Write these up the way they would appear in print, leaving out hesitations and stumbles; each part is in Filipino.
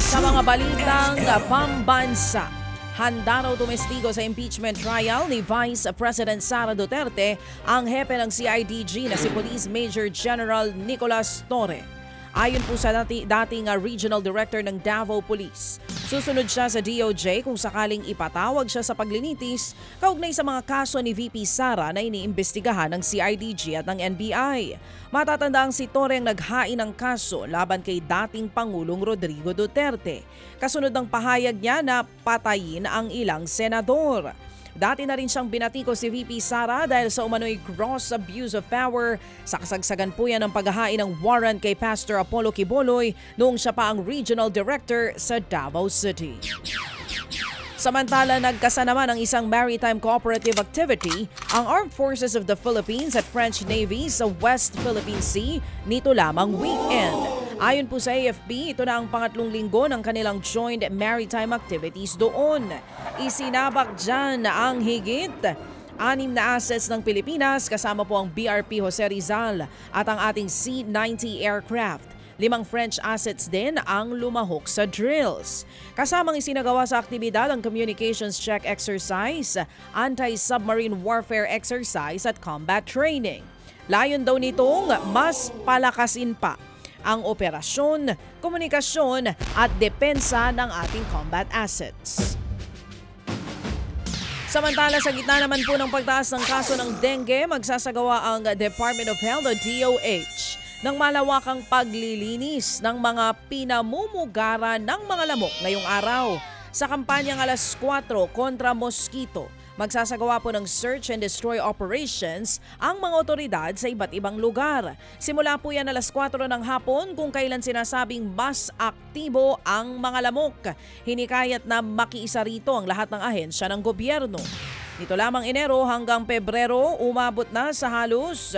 Sa mga balitang pambansa, handa raw tumestigo sa impeachment trial ni Vice President Sara Duterte ang hepe ng CIDG na si Police Major General Nicolas Torre. Ayon po sa dating Regional Director ng Davao Police, susunod siya sa DOJ kung sakaling ipatawag siya sa paglilitis kaugnay sa mga kaso ni VP Sara na iniimbestigahan ng CIDG at ng NBI. Matatandaang si Torre ang naghain ng kaso laban kay dating Pangulong Rodrigo Duterte. Kasunod ng pahayag niya na patayin ang ilang senador. Dati na rin siyang binatiko si VP Sara dahil sa umano'y gross abuse of power sa kasagsagan po yan ng paghahain ng warrant kay Pastor Apollo Quiboloy noong siya pa ang Regional Director sa Davao City. Samantala, nagkasa naman ang isang maritime cooperative activity ang Armed Forces of the Philippines at French Navy sa West Philippine Sea nito lamang weekend. Ayon po sa AFP, ito na ang pangatlong linggo ng kanilang joint maritime activities doon. Isinabak dyan ang higit 6 na assets ng Pilipinas kasama po ang BRP Jose Rizal at ang ating C-90 aircraft. 5 French assets din ang lumahok sa drills. Kasamang isinagawa sa aktibidad ang communications check exercise, anti-submarine warfare exercise at combat training. Layon daw nitong mas palakasin pa ang operasyon, komunikasyon at depensa ng ating combat assets. Samantala, sa gitna naman po ng pagtaas ng kaso ng dengue, magsasagawa ang Department of Health o DOH ng malawakang paglilinis ng mga pinamumugaran ng mga lamok ngayong araw. Sa kampanyang alas 4 kontra mosquito, magsasagawa po ng search and destroy operations ang mga otoridad sa iba't ibang lugar. Simula po yan alas 4 ng hapon kung kailan sinasabing mas aktibo ang mga lamok. Hinikayat na makiisa rito ang lahat ng ahensya ng gobyerno. Nito lamang Enero hanggang Pebrero, umabot na sa halos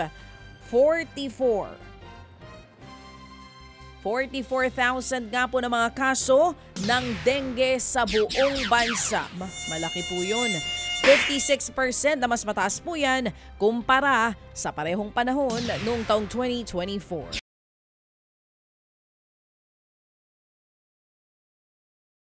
44,000 nga po ng mga kaso ng dengue sa buong bansa. Malaki po yun. 56% na mas mataas po yan kumpara sa parehong panahon noong taong 2024.